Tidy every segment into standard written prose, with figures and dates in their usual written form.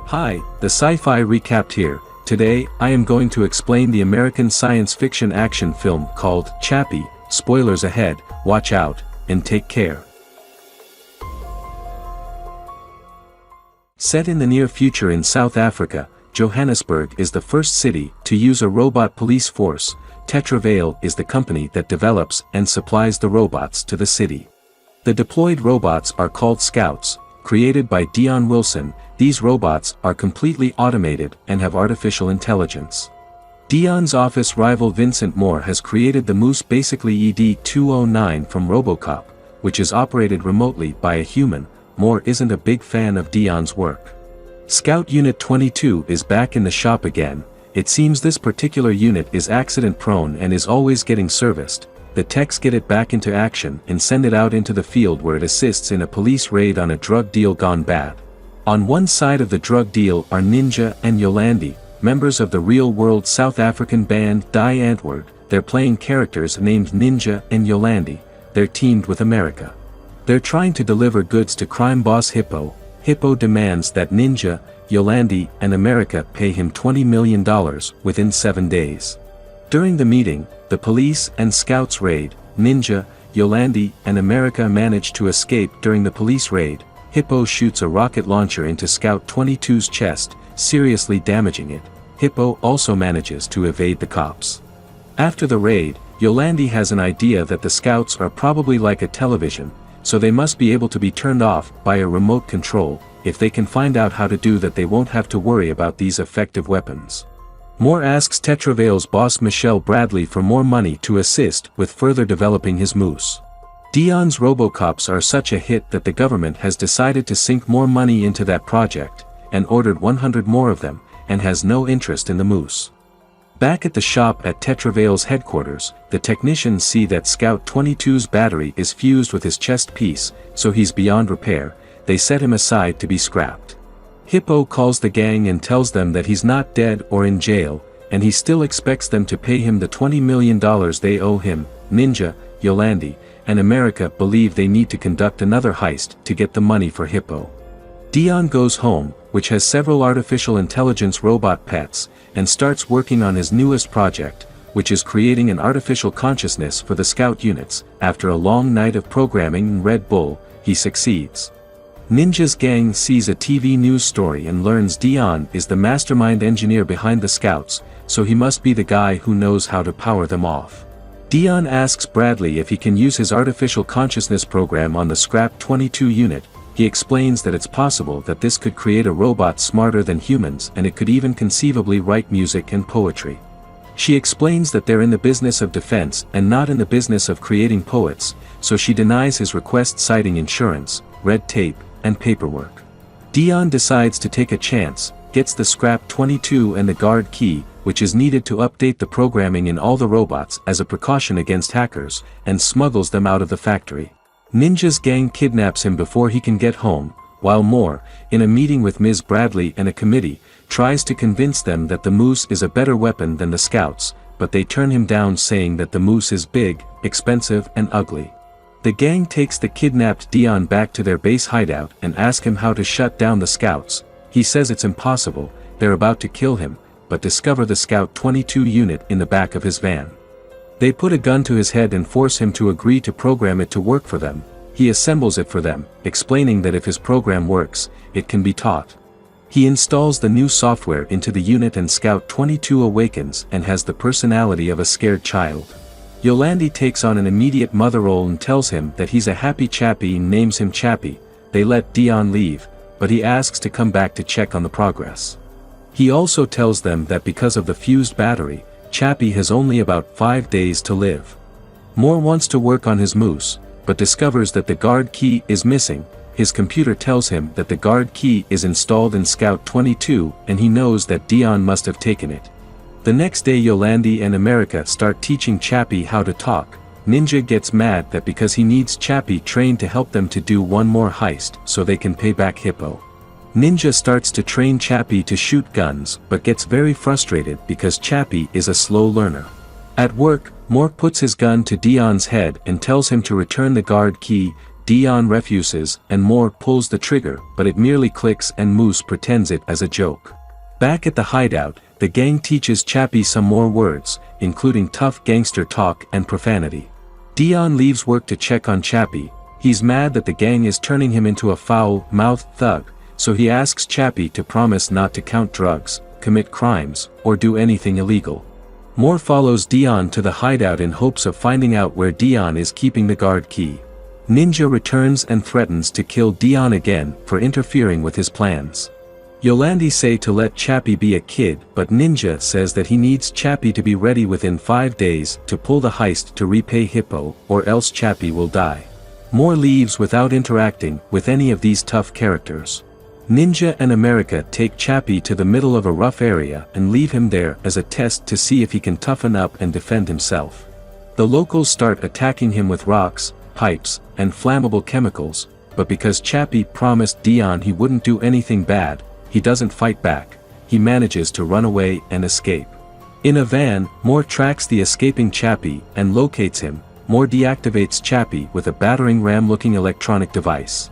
Hi, the Sci-Fi Recapped here. Today, I am going to explain the American science fiction action film called Chappie. Spoilers ahead, watch out, and take care. Set in the near future in South Africa, Johannesburg is the first city to use a robot police force. Tetraveil is the company that develops and supplies the robots to the city. The deployed robots are called Scouts, created by Dion Wilson. These robots are completely automated and have artificial intelligence. Dion's office rival Vincent Moore has created the Moose, basically ED-209 from RoboCop, which is operated remotely by a human. Moore isn't a big fan of Dion's work. Scout Unit 22 is back in the shop again. It seems this particular unit is accident-prone and is always getting serviced. The techs get it back into action and send it out into the field where it assists in a police raid on a drug deal gone bad. On one side of the drug deal are Ninja and Yolandi, members of the real-world South African band Die Antwoord. They're playing characters named Ninja and Yolandi. They're teamed with America. They're trying to deliver goods to crime boss Hippo. Hippo demands that Ninja, Yolandi, and America pay him $20 million within 7 days. During the meeting, the police and scouts raid. Ninja, Yolandi, and America manage to escape during the police raid. Hippo shoots a rocket launcher into Scout 22's chest, seriously damaging it. Hippo also manages to evade the cops. After the raid, Yolandi has an idea that the scouts are probably like a television, so they must be able to be turned off by a remote control. If they can find out how to do that, they won't have to worry about these effective weapons. Moore asks Tetraveil's boss Michelle Bradley for more money to assist with further developing his Moose. Dion's RoboCops are such a hit that the government has decided to sink more money into that project, and ordered 100 more of them, and has no interest in the Moose. Back at the shop at Tetraveil's headquarters, the technicians see that Scout 22's battery is fused with his chest piece, so he's beyond repair. They set him aside to be scrapped. Hippo calls the gang and tells them that he's not dead or in jail, and he still expects them to pay him the $20 million they owe him. Ninja, Yolandi, and America believe they need to conduct another heist to get the money for Hippo. Dion goes home, which has several artificial intelligence robot pets, and starts working on his newest project, which is creating an artificial consciousness for the scout units. After a long night of programming in Red Bull, he succeeds. Ninja's gang sees a TV news story and learns Dion is the mastermind engineer behind the scouts, so he must be the guy who knows how to power them off. Dion asks Bradley if he can use his artificial consciousness program on the Scrap 22 unit. He explains that it's possible that this could create a robot smarter than humans, and it could even conceivably write music and poetry. She explains that they're in the business of defense and not in the business of creating poets, so she denies his request, citing insurance, red tape, and paperwork. Dion decides to take a chance, gets the Scrap 22 and the guard key, which is needed to update the programming in all the robots as a precaution against hackers, and smuggles them out of the factory. Ninja's gang kidnaps him before he can get home, while Moore, in a meeting with Ms. Bradley and a committee, tries to convince them that the Moose is a better weapon than the Scouts, but they turn him down, saying that the Moose is big, expensive, and ugly. The gang takes the kidnapped Dion back to their base hideout and ask him how to shut down the Scouts. He says it's impossible. They're about to kill him, but discover the Scout 22 unit in the back of his van. They put a gun to his head and force him to agree to program it to work for them. He assembles it for them, explaining that if his program works, it can be taught. He installs the new software into the unit and Scout 22 awakens and has the personality of a scared child. Yolandi takes on an immediate mother role and tells him that he's a happy Chappie and names him Chappie. They let Dion leave, but he asks to come back to check on the progress. He also tells them that because of the fused battery, Chappie has only about 5 days to live. Moore wants to work on his Moose, but discovers that the guard key is missing. His computer tells him that the guard key is installed in Scout 22, and he knows that Dion must have taken it. The next day, Yolandi and America start teaching Chappie how to talk. Ninja gets mad that because he needs Chappie trained to help them to do one more heist so they can pay back Hippo. Ninja starts to train Chappie to shoot guns, but gets very frustrated because Chappie is a slow learner. At work, Moore puts his gun to Dion's head and tells him to return the guard key. Dion refuses, and Moore pulls the trigger, but it merely clicks and Moose pretends it as a joke. Back at the hideout, the gang teaches Chappie some more words, including tough gangster talk and profanity. Dion leaves work to check on Chappie. He's mad that the gang is turning him into a foul-mouthed thug, so he asks Chappie to promise not to count drugs, commit crimes, or do anything illegal. Moore follows Dion to the hideout in hopes of finding out where Dion is keeping the guard key. Ninja returns and threatens to kill Dion again for interfering with his plans. Yolandi say to let Chappie be a kid, but Ninja says that he needs Chappie to be ready within 5 days to pull the heist to repay Hippo, or else Chappie will die. Moore leaves without interacting with any of these tough characters. Ninja and America take Chappie to the middle of a rough area and leave him there as a test to see if he can toughen up and defend himself. The locals start attacking him with rocks, pipes, and flammable chemicals, but because Chappie promised Dion he wouldn't do anything bad, he doesn't fight back. He manages to run away and escape. In a van, Moore tracks the escaping Chappie and locates him. Moore deactivates Chappie with a battering ram-looking electronic device.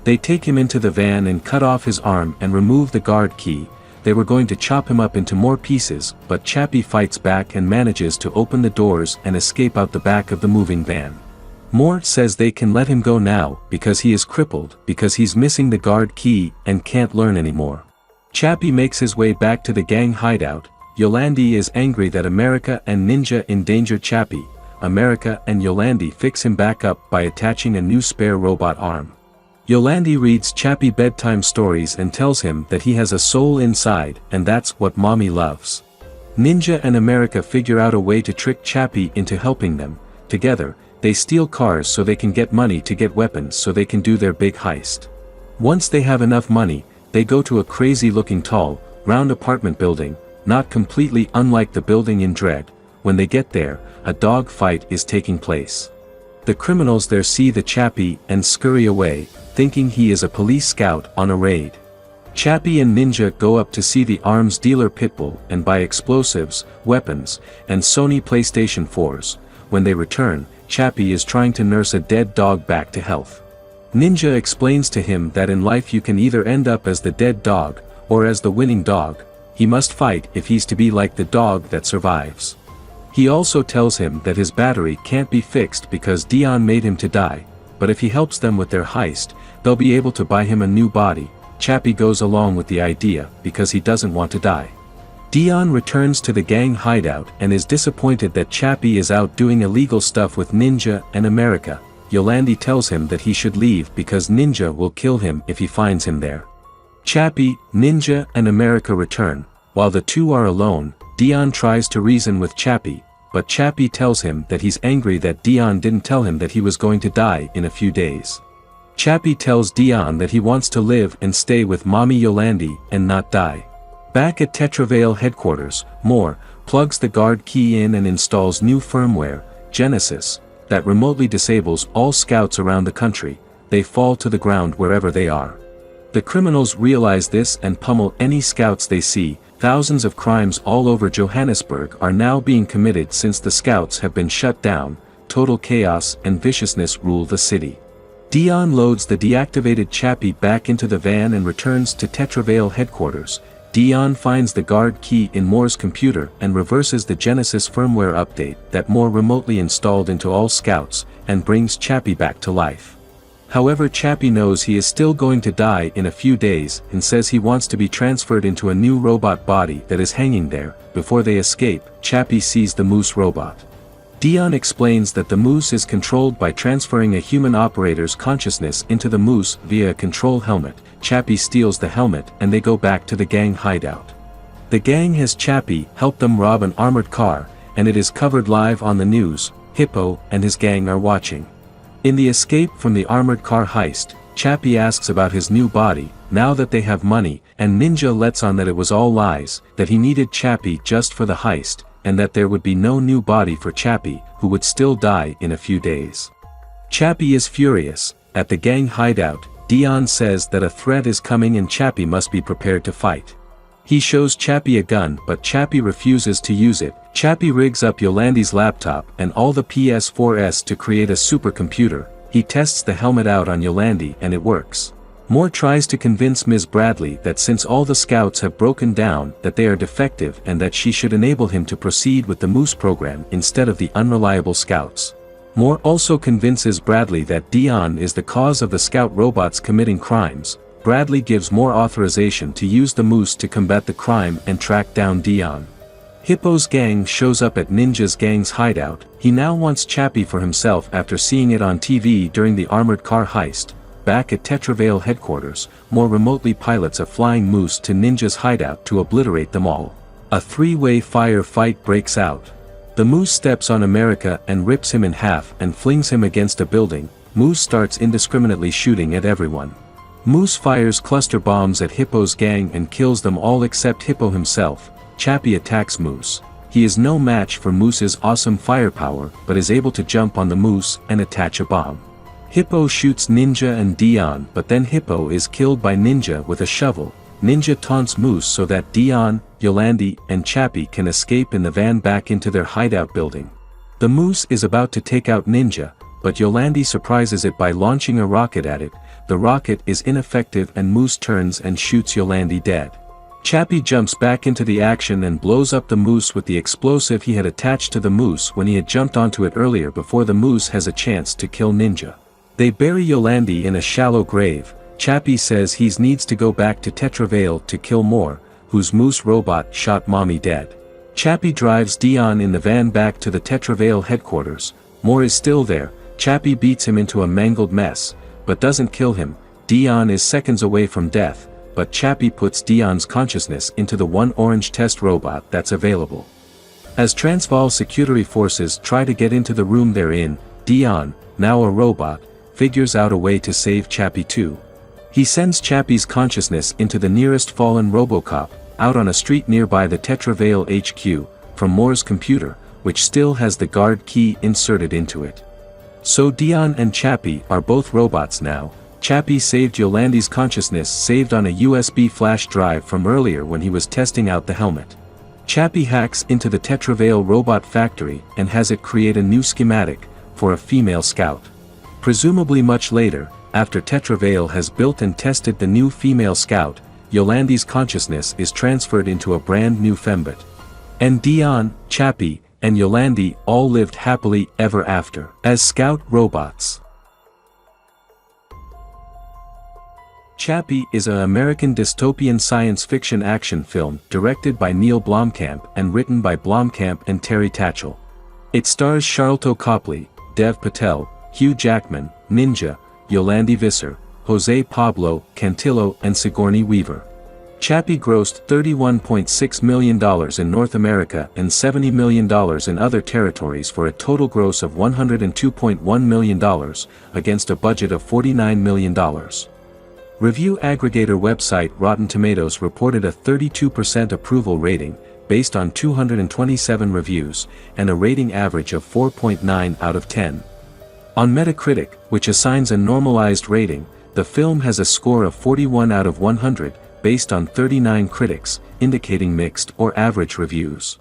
They take him into the van and cut off his arm and remove the guard key. They were going to chop him up into more pieces, but Chappie fights back and manages to open the doors and escape out the back of the moving van. Moore says they can let him go now because he is crippled, because he's missing the guard key and can't learn anymore. Chappie makes his way back to the gang hideout. Yolandi is angry that America and Ninja endanger Chappie. America and Yolandi fix him back up by attaching a new spare robot arm. Yolandi reads Chappie bedtime stories and tells him that he has a soul inside and that's what mommy loves. Ninja and America figure out a way to trick Chappie into helping them. Together, they steal cars so they can get money to get weapons so they can do their big heist. Once they have enough money, they go to a crazy-looking tall, round apartment building, not completely unlike the building in Dread. When they get there, a dog fight is taking place. The criminals there see the Chappie and scurry away, thinking he is a police scout on a raid. Chappie and Ninja go up to see the arms dealer Pitbull and buy explosives, weapons, and Sony PlayStation 4s. When they return, Chappie is trying to nurse a dead dog back to health. Ninja explains to him that in life you can either end up as the dead dog, or as the winning dog. He must fight if he's to be like the dog that survives. He also tells him that his battery can't be fixed because Dion made him to die, but if he helps them with their heist, they'll be able to buy him a new body. Chappie goes along with the idea because he doesn't want to die. Dion returns to the gang hideout and is disappointed that Chappie is out doing illegal stuff with Ninja and America. Yolandi tells him that he should leave because Ninja will kill him if he finds him there. Chappie, Ninja and America return. While the two are alone, Dion tries to reason with Chappie, but Chappie tells him that he's angry that Dion didn't tell him that he was going to die in a few days. Chappie tells Dion that he wants to live and stay with Mommy Yolandi and not die. Back at Tetravale headquarters, Moore plugs the guard key in and installs new firmware, Genesis, that remotely disables all scouts around the country. They fall to the ground wherever they are. The criminals realize this and pummel any scouts they see. Thousands of crimes all over Johannesburg are now being committed since the scouts have been shut down. Total chaos and viciousness rule the city. Dion loads the deactivated Chappie back into the van and returns to Tetravale headquarters. Dion finds the guard key in Moore's computer and reverses the Genesis firmware update that Moore remotely installed into all scouts, and brings Chappie back to life. However, Chappie knows he is still going to die in a few days and says he wants to be transferred into a new robot body that is hanging there. Before they escape, Chappie sees the Moose robot. Dion explains that the Moose is controlled by transferring a human operator's consciousness into the Moose via a control helmet. Chappie steals the helmet and they go back to the gang hideout. The gang has Chappie help them rob an armored car, and it is covered live on the news. Hippo and his gang are watching. In the escape from the armored car heist, Chappie asks about his new body, now that they have money, and Ninja lets on that it was all lies, that he needed Chappie just for the heist, and that there would be no new body for Chappie, who would still die in a few days. Chappie is furious. At the gang hideout, Dion says that a threat is coming and Chappie must be prepared to fight. He shows Chappie a gun, but Chappie refuses to use it. Chappie rigs up Yolandi's laptop and all the PS4s to create a supercomputer. He tests the helmet out on Yolandi and it works. Moore tries to convince Ms. Bradley that since all the scouts have broken down that they are defective and that she should enable him to proceed with the Moose program instead of the unreliable scouts. Moore also convinces Bradley that Dion is the cause of the scout robots committing crimes. Bradley gives Moore authorization to use the Moose to combat the crime and track down Dion. Hippo's gang shows up at Ninja's gang's hideout. He now wants Chappie for himself after seeing it on TV during the armored car heist. Back at Tetravale headquarters, Moore remotely pilots a flying Moose to Ninja's hideout to obliterate them all. A three-way fire fight breaks out. The Moose steps on America and rips him in half and flings him against a building. Moose starts indiscriminately shooting at everyone. Moose fires cluster bombs at Hippo's gang and kills them all except Hippo himself. Chappie attacks Moose. He is no match for Moose's awesome firepower but is able to jump on the Moose and attach a bomb. Hippo shoots Ninja and Dion, but then Hippo is killed by Ninja with a shovel. Ninja taunts Moose so that Dion, Yolandi, and Chappie can escape in the van back into their hideout building. The Moose is about to take out Ninja, but Yolandi surprises it by launching a rocket at it. The rocket is ineffective and Moose turns and shoots Yolandi dead. Chappie jumps back into the action and blows up the Moose with the explosive he had attached to the Moose when he had jumped onto it earlier before the Moose has a chance to kill Ninja. They bury Yolandi in a shallow grave. Chappie says he needs to go back to Tetravale to kill Moore, whose Moose robot shot Mommy dead. Chappie drives Dion in the van back to the Tetravale headquarters. Moore is still there. Chappie beats him into a mangled mess, but doesn't kill him. Dion is seconds away from death, but Chappie puts Dion's consciousness into the one orange test robot that's available. As Transvaal security forces try to get into the room they're in, Dion, now a robot, figures out a way to save Chappie too. He sends Chappie's consciousness into the nearest fallen Robocop, out on a street nearby the Tetravale HQ, from Moore's computer, which still has the guard key inserted into it. So Dion and Chappie are both robots now. Chappie saved Yolandi's consciousness saved on a USB flash drive from earlier when he was testing out the helmet. Chappie hacks into the Tetravale robot factory and has it create a new schematic for a female scout. Presumably much later, after Tetravale has built and tested the new female scout, Yolandi's consciousness is transferred into a brand new fembot. And Dion, Chappie, and Yolandi all lived happily ever after as scout robots. Chappie is an American dystopian science fiction action film directed by Neil Blomkamp and written by Blomkamp and Terry Tatchell. It stars Sharlto Copley, Dev Patel, Hugh Jackman, Ninja, Yolandi Visser, Jose Pablo Cantillo and Sigourney Weaver. Chappie grossed $31.6 million in North America and $70 million in other territories for a total gross of $102.1 million, against a budget of $49 million. Review aggregator website Rotten Tomatoes reported a 32% approval rating, based on 227 reviews, and a rating average of 4.9 out of 10. On Metacritic, which assigns a normalized rating, the film has a score of 41 out of 100, based on 39 critics, indicating mixed or average reviews.